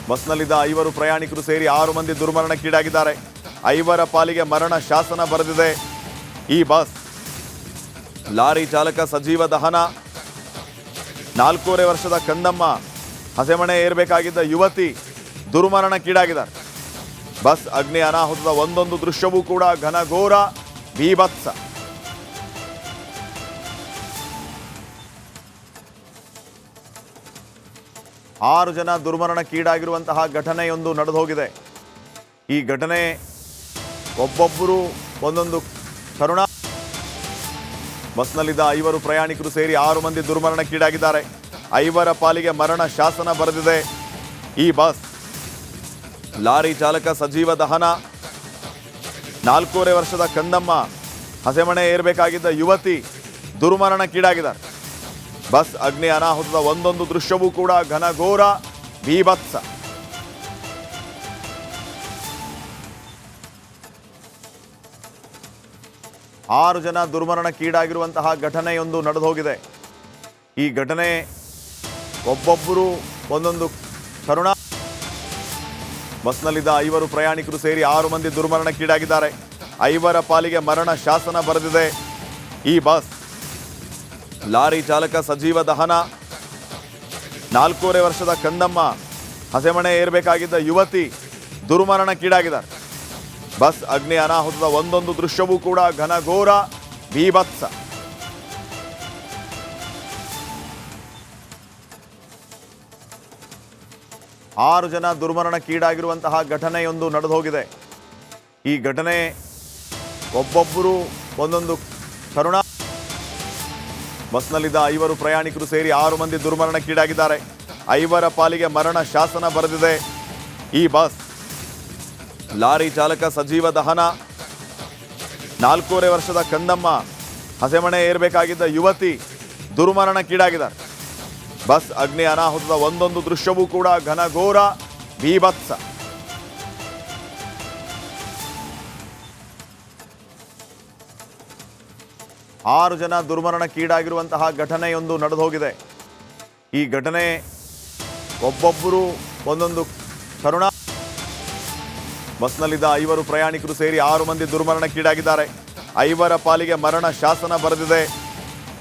ಬಸ್ನಲ್ಲಿದ್ದ 5 ಪ್ರಯಾಣಿಕರು ಸೇರಿ 6 ಮಂದಿ ದುರ್ಮರಣಕ್ಕೀಡಾಗಿದ್ದಾರೆ. 5 ಪಾಲಿಗೆ ಮರಣ ಶಾಸನ ಬರೆದಿದೆ ಈ ಬಸ್. ಲಾರಿ ಚಾಲಕ ಸಜೀವ ದಹನ. 4.5 ವರ್ಷದ ಕಂದಮ್ಮ ಹಸೆಮಣೆ ಏರಬೇಕಾಗಿದ್ದ ಯುವತಿ ದುರ್ಮರಣಕ್ಕೀಡಾಗಿದ್ದಾರೆ. ಬಸ್ ಅಗ್ನಿ ಅನಾಹುತದ ಒಂದೊಂದು ದೃಶ್ಯವೂ ಕೂಡ ಘನಘೋರ ಬೀಭತ್ಸ. ಆರು ಜನ ದುರ್ಮರಣಕ್ಕೀಡಾಗಿರುವಂತಹ ಘಟನೆಯೊಂದು ನಡೆದು ಹೋಗಿದೆ. ಈ ಘಟನೆ ಒಬ್ಬೊಬ್ಬರು ಒಂದೊಂದು ಕರುಣ. ಬಸ್ನಲ್ಲಿದ್ದ 5 ಪ್ರಯಾಣಿಕರು ಸೇರಿ 6 ಮಂದಿ ದುರ್ಮರಣಕ್ಕೀಡಾಗಿದ್ದಾರೆ. 5 ಪಾಲಿಗೆ ಮರಣ ಶಾಸನ ಬರೆದಿದೆ ಈ ಬಸ್. ಲಾರಿ ಚಾಲಕ ಸಜೀವ ದಹನ. 4.5 ವರ್ಷದ ಕಂದಮ್ಮ ಹಸೆಮಣೆ ಏರಬೇಕಾಗಿದ್ದ ಯುವತಿ ದುರ್ಮರಣಕ್ಕೀಡಾಗಿದ್ದಾರೆ. ಬಸ್ ಅಗ್ನಿ ಅನಾಹುತದ ಒಂದೊಂದು ದೃಶ್ಯವೂ ಕೂಡ ಘನಘೋರ ಬೀಭತ್ಸ. ಆರು ಜನ ದುರ್ಮರಣಕ್ಕೀಡಾಗಿರುವಂತಹ ಘಟನೆಯೊಂದು ನಡೆದು ಹೋಗಿದೆ. ಈ ಘಟನೆ ಒಬ್ಬೊಬ್ಬರು ಒಂದೊಂದು ಕರುಣ. ಬಸ್ನಲ್ಲಿದ್ದ 5 ಪ್ರಯಾಣಿಕರು ಸೇರಿ 6 ಮಂದಿ ದುರ್ಮರಣಕ್ಕೀಡಾಗಿದ್ದಾರೆ. 5 ಪಾಲಿಗೆ ಮರಣ ಶಾಸನ ಬರೆದಿದೆ ಈ ಬಸ್. ಲಾರಿ ಚಾಲಕ ಸಜೀವ ದಹನ. 4.5 ವರ್ಷದ ಕಂದಮ್ಮ ಹಸೆಮಣೆ ಏರಬೇಕಾಗಿದ್ದ ಯುವತಿ ದುರ್ಮರಣಕ್ಕೀಡಾಗಿದ್ದಾರೆ. ಬಸ್ ಅಗ್ನಿ ಅನಾಹುತದ ಒಂದೊಂದು ದೃಶ್ಯವೂ ಕೂಡ ಘನಘೋರ ಬೀಭತ್ಸ. ಆರು ಜನ ದುರ್ಮರಣಕ್ಕೀಡಾಗಿರುವಂತಹ ಘಟನೆಯೊಂದು ನಡೆದು ಹೋಗಿದೆ. ಈ ಘಟನೆ ಒಬ್ಬೊಬ್ಬರು ಒಂದೊಂದು ಕರುಣ. ಬಸ್ನಲ್ಲಿದ್ದ 5 ಪ್ರಯಾಣಿಕರು ಸೇರಿ 6 ಮಂದಿ ದುರ್ಮರಣಕ್ಕೀಡಾಗಿದ್ದಾರೆ. 5 ಪಾಲಿಗೆ ಮರಣ ಶಾಸನ ಬರೆದಿದೆ ಈ ಬಸ್. ಲಾರಿ ಚಾಲಕ ಸಜೀವ ದಹನ. 4.5 ವರ್ಷದ ಕಂದಮ್ಮ ಹಸೆಮಣೆ ಏರಬೇಕಾಗಿದ್ದ ಯುವತಿ ದುರ್ಮರಣಕ್ಕೀಡಾಗಿದ್ದಾರೆ. ಬಸ್ ಅಗ್ನಿ ಅನಾಹುತದ ಒಂದೊಂದು ದೃಶ್ಯವೂ ಕೂಡ ಘನಘೋರ ಬೀಭತ್ಸ. ಆರು ಜನ ದುರ್ಮರಣಕ್ಕೀಡಾಗಿರುವಂತಹ ಘಟನೆಯೊಂದು ನಡೆದು ಹೋಗಿದೆ. ಈ ಘಟನೆ ಒಬ್ಬೊಬ್ಬರು ಒಂದೊಂದು ಕರುಣ. ಬಸ್ನಲ್ಲಿದ್ದ 5 ಪ್ರಯಾಣಿಕರು ಸೇರಿ 6 ಮಂದಿ ದುರ್ಮರಣಕ್ಕೀಡಾಗಿದ್ದಾರೆ. 5 ಪಾಲಿಗೆ ಮರಣ ಶಾಸನ ಬರೆದಿದೆ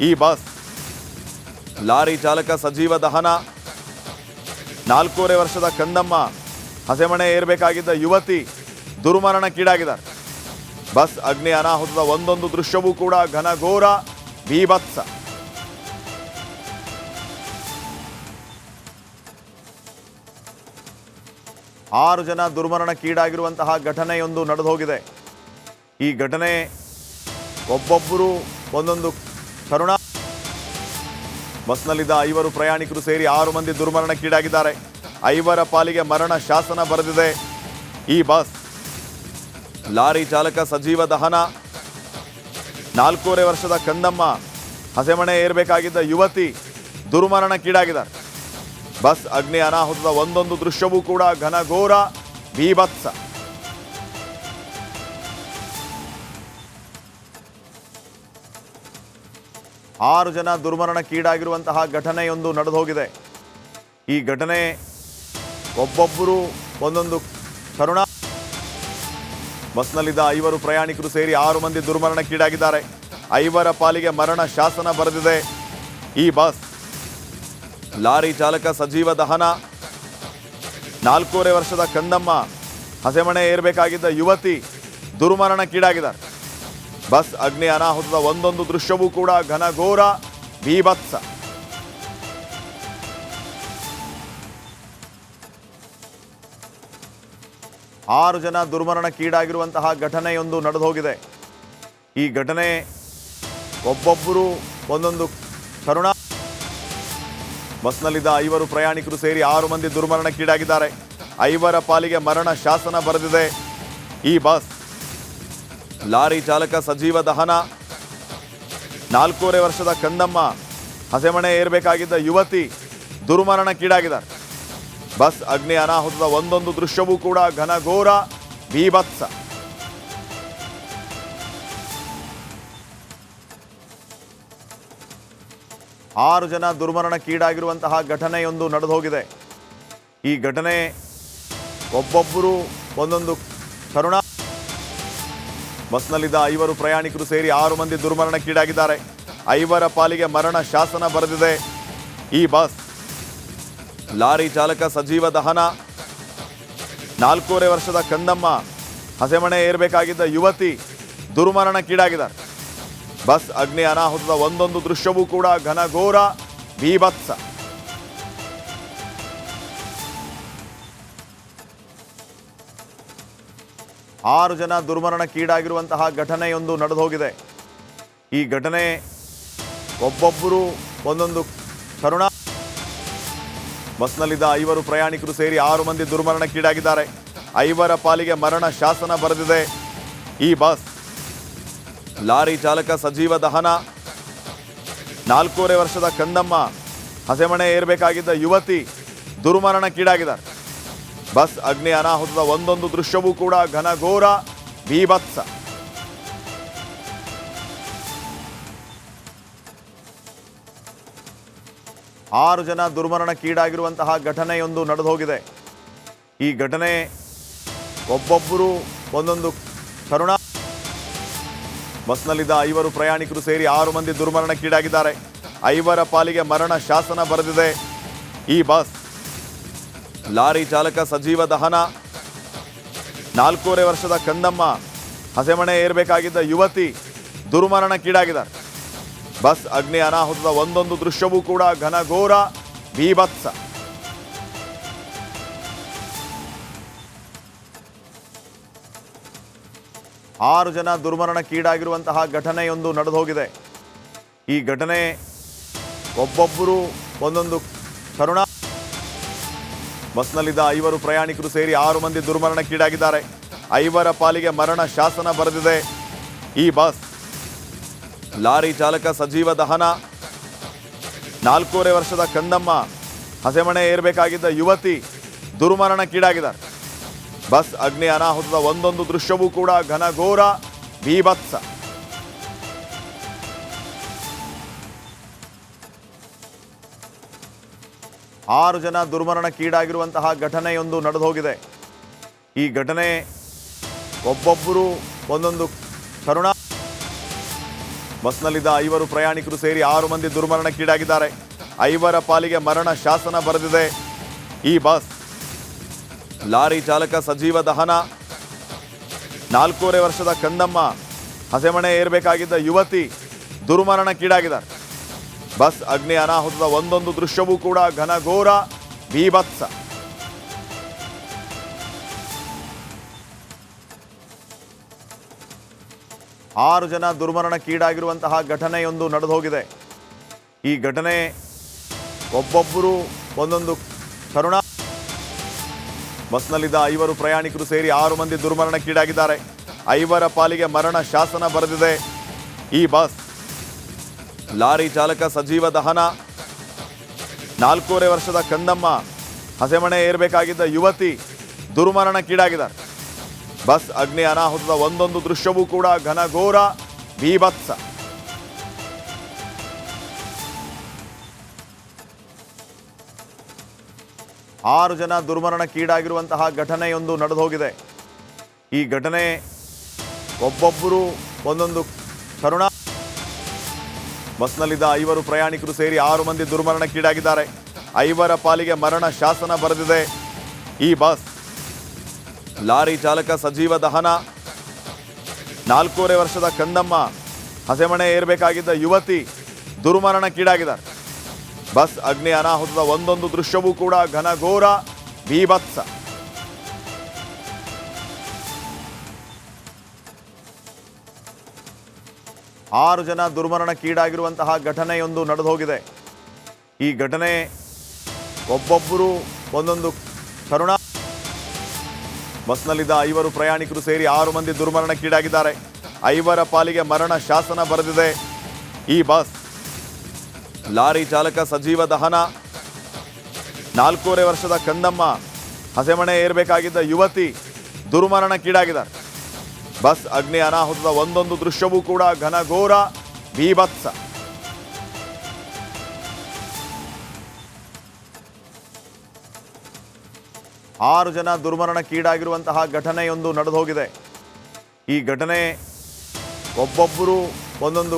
ಈ ಬಸ್. ಲಾರಿ ಚಾಲಕ ಸಜೀವ ದಹನ. 4.5 ವರ್ಷದ ಕಂದಮ್ಮ ಹಸೆಮಣೆ ಏರಬೇಕಾಗಿದ್ದ ಯುವತಿ ದುರ್ಮರಣಕ್ಕೀಡಾಗಿದ್ದಾರೆ. ಬಸ್ ಅಗ್ನಿ ಅನಾಹುತದ ಒಂದೊಂದು ದೃಶ್ಯವೂ ಕೂಡ ಘನಘೋರ ಬೀಭತ್ಸ. ಆರು ಜನ ದುರ್ಮರಣಕ್ಕೀಡಾಗಿರುವಂತಹ ಘಟನೆಯೊಂದು ನಡೆದು ಹೋಗಿದೆ. ಈ ಘಟನೆ ಒಬ್ಬೊಬ್ಬರು ಒಂದೊಂದು ಕರುಣ. ಬಸ್ನಲ್ಲಿದ್ದ 5 ಪ್ರಯಾಣಿಕರು ಸೇರಿ 6 ಮಂದಿ ದುರ್ಮರಣಕ್ಕೀಡಾಗಿದ್ದಾರೆ. 5 ಪಾಲಿಗೆ ಮರಣ ಶಾಸನ ಬರೆದಿದೆ ಈ ಬಸ್. ಲಾರಿ ಚಾಲಕ ಸಜೀವ ದಹನ. 4.5 ವರ್ಷದ ಕಂದಮ್ಮ ಹಸೆಮಣೆ ಏರಬೇಕಾಗಿದ್ದ ಯುವತಿ ದುರ್ಮರಣಕ್ಕೀಡಾಗಿದ್ದಾರೆ. ಬಸ್ ಅಗ್ನಿ ಅನಾಹುತದ ಒಂದೊಂದು ದೃಶ್ಯವೂ ಕೂಡ ಘನಘೋರ ಬೀಭತ್ಸ. ಆರು ಜನ ದುರ್ಮರಣಕ್ಕೀಡಾಗಿರುವಂತಹ ಘಟನೆಯೊಂದು ನಡೆದು ಹೋಗಿದೆ. ಈ ಘಟನೆ ಒಬ್ಬೊಬ್ಬರು ಒಂದೊಂದು ಕರುಣ. ಬಸ್ನಲ್ಲಿದ್ದ 5 ಪ್ರಯಾಣಿಕರು ಸೇರಿ 6 ಮಂದಿ ದುರ್ಮರಣಕ್ಕೀಡಾಗಿದ್ದಾರೆ. 5 ಪಾಲಿಗೆ ಮರಣ ಶಾಸನ ಬರೆದಿದೆ ಈ ಬಸ್. ಲಾರಿ ಚಾಲಕ ಸಜೀವ ದಹನ. 4.5 ವರ್ಷದ ಕಂದಮ್ಮ ಹಸೆಮಣೆ ಏರಬೇಕಾಗಿದ್ದ ಯುವತಿ ದುರ್ಮರಣಕ್ಕೀಡಾಗಿದ್ದಾರೆ. ಬಸ್ ಅಗ್ನಿ ಅನಾಹುತದ ಒಂದೊಂದು ದೃಶ್ಯವೂ ಕೂಡ ಘನಘೋರ ಬೀಭತ್ಸ. ಆರು ಜನ ದುರ್ಮರಣಕ್ಕೀಡಾಗಿರುವಂತಹ ಘಟನೆಯೊಂದು ನಡೆದು ಹೋಗಿದೆ. ಈ ಘಟನೆ ಒಬ್ಬೊಬ್ಬರು ಒಂದೊಂದು ಕರುಣ. ಬಸ್ನಲ್ಲಿದ್ದ 5 ಪ್ರಯಾಣಿಕರು ಸೇರಿ 6 ಮಂದಿ ದುರ್ಮರಣಕ್ಕೀಡಾಗಿದ್ದಾರೆ. 5 ಪಾಲಿಗೆ ಮರಣ ಶಾಸನ ಬರೆದಿದೆ ಈ ಬಸ್. ಲಾರಿ ಚಾಲಕ ಸಜೀವ ದಹನ. 4.5 ವರ್ಷದ ಕಂದಮ್ಮ ಹಸೆಮಣೆ ಏರಬೇಕಾಗಿದ್ದ ಯುವತಿ ದುರ್ಮರಣಕ್ಕೀಡಾಗಿದ್ದಾರೆ. ಬಸ್ ಅಗ್ನಿ ಅನಾಹುತದ ಒಂದೊಂದು ದೃಶ್ಯವೂ ಕೂಡ ಘನಘೋರ ಬೀಭತ್ಸ. ಆರು ಜನ ದುರ್ಮರಣಕ್ಕೀಡಾಗಿರುವಂತಹ ಘಟನೆಯೊಂದು ನಡೆದು ಹೋಗಿದೆ. ಈ ಘಟನೆ ಒಬ್ಬೊಬ್ಬರು ಒಂದೊಂದು ಕರುಣಾ ಬಸ್ನಲ್ಲಿದ್ದ 5 ಪ್ರಯಾಣಿಕರು ಸೇರಿ 6 ಮಂದಿ ದುರ್ಮರಣಕ್ಕೀಡಾಗಿದ್ದಾರೆ. 5 ಪಾಲಿಗೆ ಮರಣ ಶಾಸನ ಬರೆದಿದೆ ಈ ಬಸ್. ಲಾರಿ ಚಾಲಕ ಸಜೀವ ದಹನ, 4.5 ವರ್ಷದ ಕಂದಮ್ಮ ಹಸೆಮಣೆ ಏರಬೇಕಾಗಿದ್ದ ಯುವತಿ ದುರ್ಮರಣಕ್ಕೀಡಾಗಿದ್ದಾರೆ. ಬಸ್ ಅಗ್ನಿ ಅನಾಹುತದ ಒಂದೊಂದು ದೃಶ್ಯವೂ ಕೂಡ ಘನಘೋರ ಬೀಭತ್ಸ. ಆರು ಜನ ದುರ್ಮರಣಕ್ಕೀಡಾಗಿರುವಂತಹ ಘಟನೆಯೊಂದು ನಡೆದು ಹೋಗಿದೆ. ಈ ಘಟನೆ ಒಬ್ಬೊಬ್ಬರು ಒಂದೊಂದು ಕರುಣಾ ಬಸ್ನಲ್ಲಿದ್ದ 5 ಪ್ರಯಾಣಿಕರು ಸೇರಿ 6 ಮಂದಿ ದುರ್ಮರಣಕ್ಕೀಡಾಗಿದ್ದಾರೆ. 5 ಪಾಲಿಗೆ ಮರಣ ಶಾಸನ ಬರೆದಿದೆ ಈ ಬಸ್. ಲಾರಿ ಚಾಲಕ ಸಜೀವ ದಹನ, 4.5 ವರ್ಷದ ಕಂದಮ್ಮ ಹಸೆಮಣೆ ಏರಬೇಕಾಗಿದ್ದ ಯುವತಿ ದುರ್ಮರಣಕ್ಕೀಡಾಗಿದ್ದಾರೆ. ಬಸ್ ಅಗ್ನಿ ಅನಾಹುತದ ಒಂದೊಂದು ದೃಶ್ಯವೂ ಕೂಡ ಘನಘೋರ ಬೀಭತ್ಸ. ಆರು ಜನ ದುರ್ಮರಣಕ್ಕೀಡಾಗಿರುವಂತಹ ಘಟನೆಯೊಂದು ನಡೆದು ಹೋಗಿದೆ. ಈ ಘಟನೆ ಒಬ್ಬೊಬ್ಬರು ಒಂದೊಂದು ಕರುಣಾ ಬಸ್ನಲ್ಲಿದ್ದ 5 ಪ್ರಯಾಣಿಕರು ಸೇರಿ 6 ಮಂದಿ ದುರ್ಮರಣಕ್ಕೀಡಾಗಿದ್ದಾರೆ. 5 ಪಾಲಿಗೆ ಮರಣ ಶಾಸನ ಬರೆದಿದೆ ಈ ಬಸ್. ಲಾರಿ ಚಾಲಕ ಸಜೀವ ದಹನ, 4.5 ವರ್ಷದ ಕಂದಮ್ಮ ಹಸೆಮಣೆ ಏರಬೇಕಾಗಿದ್ದ ಯುವತಿ ದುರ್ಮರಣಕ್ಕೀಡಾಗಿದ್ದಾರೆ. ಬಸ್ ಅಗ್ನಿ ಅನಾಹುತದ ಒಂದೊಂದು ದೃಶ್ಯವೂ ಕೂಡ ಘನಘೋರ ಬೀಭತ್ಸ. ಆರು ಜನ ದುರ್ಮರಣಕ್ಕೀಡಾಗಿರುವಂತಹ ಘಟನೆಯೊಂದು ನಡೆದು ಹೋಗಿದೆ. ಈ ಘಟನೆ ಒಬ್ಬೊಬ್ಬರು ಒಂದೊಂದು ಕರುಣಾ ಬಸ್ನಲ್ಲಿದ್ದ 5 ಪ್ರಯಾಣಿಕರು ಸೇರಿ 6 ಮಂದಿ ದುರ್ಮರಣಕ್ಕೀಡಾಗಿದ್ದಾರೆ. 5 ಪಾಲಿಗೆ ಮರಣ ಶಾಸನ ಬರೆದಿದೆ ಈ ಬಸ್. ಲಾರಿ ಚಾಲಕ ಸಜೀವ ದಹನ, 4.5 ವರ್ಷದ ಕಂದಮ್ಮ ಹಸೆಮಣೆ ಏರಬೇಕಾಗಿದ್ದ ಯುವತಿ ದುರ್ಮರಣಕ್ಕೀಡಾಗಿದ್ದಾರೆ. ಬಸ್ ಅಗ್ನಿ ಅನಾಹುತದ ಒಂದೊಂದು ದೃಶ್ಯವೂ ಕೂಡ ಘನಘೋರ ಬೀಭತ್ಸ. ಆರು ಜನ ದುರ್ಮರಣಕ್ಕೀಡಾಗಿರುವಂತಹ ಘಟನೆಯೊಂದು ನಡೆದು ಹೋಗಿದೆ. ಈ ಘಟನೆ ಒಬ್ಬೊಬ್ಬರು ಒಂದೊಂದು ಕರುಣಾ ಬಸ್ನಲ್ಲಿದ್ದ 5 ಪ್ರಯಾಣಿಕರು ಸೇರಿ 6 ಮಂದಿ ದುರ್ಮರಣಕ್ಕೀಡಾಗಿದ್ದಾರೆ. 5 ಪಾಲಿಗೆ ಮರಣ ಶಾಸನ ಬರೆದಿದೆ ಈ ಬಸ್. ಲಾರಿ ಚಾಲಕ ಸಜೀವ ದಹನ, 4.5 ವರ್ಷದ ಕಂದಮ್ಮ ಹಸೆಮಣೆ ಏರಬೇಕಾಗಿದ್ದ ಯುವತಿ ದುರ್ಮರಣಕ್ಕೀಡಾಗಿದ್ದಾರೆ. ಬಸ್ ಅಗ್ನಿ ಅನಾಹುತದ ಒಂದೊಂದು ದೃಶ್ಯವೂ ಕೂಡ ಘನಘೋರ ಬೀಭತ್ಸ. ಆರು ಜನ ದುರ್ಮರಣಕ್ಕೀಡಾಗಿರುವಂತಹ ಘಟನೆಯೊಂದು ನಡೆದು ಹೋಗಿದೆ. ಈ ಘಟನೆ ಒಬ್ಬೊಬ್ಬರು ಒಂದೊಂದು ಕರುಣಾ ಬಸ್ನಲ್ಲಿದ್ದ 5 ಪ್ರಯಾಣಿಕರು ಸೇರಿ 6 ಮಂದಿ ದುರ್ಮರಣಕ್ಕೀಡಾಗಿದ್ದಾರೆ. 5 ಪಾಲಿಗೆ ಮರಣ ಶಾಸನ ಬರೆದಿದೆ ಈ ಬಸ್. ಲಾರಿ ಚಾಲಕ ಸಜೀವ ದಹನ, 4.5 ವರ್ಷದ ಕಂದಮ್ಮ ಹಸೆಮಣೆ ಏರಬೇಕಾಗಿದ್ದ ಯುವತಿ ದುರ್ಮರಣಕ್ಕೀಡಾಗಿದ್ದಾರೆ. ಬಸ್ ಅಗ್ನಿ ಅನಾಹುತದ ಒಂದೊಂದು ದೃಶ್ಯವೂ ಕೂಡ ಘನಘೋರ ಬೀಭತ್ಸ. ಆರು ಜನ ದುರ್ಮರಣಕ್ಕೀಡಾಗಿರುವಂತಹ ಘಟನೆಯೊಂದು ನಡೆದು ಹೋಗಿದೆ. ಈ ಘಟನೆ ಒಬ್ಬೊಬ್ಬರು ಒಂದೊಂದು ಕರುಣಾ ಬಸ್ನಲ್ಲಿದ್ದ 5 ಪ್ರಯಾಣಿಕರು ಸೇರಿ 6 ಮಂದಿ ದುರ್ಮರಣಕ್ಕೀಡಾಗಿದ್ದಾರೆ. 5 ಪಾಲಿಗೆ ಮರಣ ಶಾಸನ ಬರೆದಿದೆ ಈ ಬಸ್. ಲಾರಿ ಚಾಲಕ ಸಜೀವ ದಹನ, 4.5 ವರ್ಷದ ಕಂದಮ್ಮ ಹಸೆಮಣೆ ಏರಬೇಕಾಗಿದ್ದ ಯುವತಿ ದುರ್ಮರಣಕ್ಕೀಡಾಗಿದ್ದಾರೆ. ಬಸ್ ಅಗ್ನಿ ಅನಾಹುತದ ಒಂದೊಂದು ದೃಶ್ಯವೂ ಕೂಡ ಘನಘೋರ ಬೀಭತ್ಸ. ಆರು ಜನ ದುರ್ಮರಣಕ್ಕೀಡಾಗಿರುವಂತಹ ಘಟನೆಯೊಂದು ನಡೆದು ಹೋಗಿದೆ. ಈ ಘಟನೆ ಒಬ್ಬೊಬ್ಬರು ಒಂದೊಂದು ಕರುಣಾ ಬಸ್ನಲ್ಲಿದ್ದ 5 ಪ್ರಯಾಣಿಕರು ಸೇರಿ 6 ಮಂದಿ ದುರ್ಮರಣಕ್ಕೀಡಾಗಿದ್ದಾರೆ. 5 ಪಾಲಿಗೆ ಮರಣ ಶಾಸನ ಬರೆದಿದೆ ಈ ಬಸ್. ಲಾರಿ ಚಾಲಕ ಸಜೀವ ದಹನ, 4.5 ವರ್ಷದ ಕಂದಮ್ಮ ಹಸೆಮಣೆ ಏರಬೇಕಾಗಿದ್ದ ಯುವತಿ ದುರ್ಮರಣಕ್ಕೀಡಾಗಿದ್ದಾರೆ. ಬಸ್ ಅಗ್ನಿ ಅನಾಹುತದ ಒಂದೊಂದು ದೃಶ್ಯವೂ ಕೂಡ ಘನಘೋರ ಬೀಭತ್ಸ. 6 ಜನ ದುರ್ಮರಣಕ್ಕೀಡಾಗಿರುವಂತಹ ಘಟನೆಯೊಂದು ನಡೆದು ಹೋಗಿದೆ. ಈ ಘಟನೆ ಒಬ್ಬೊಬ್ಬರು ಒಂದೊಂದು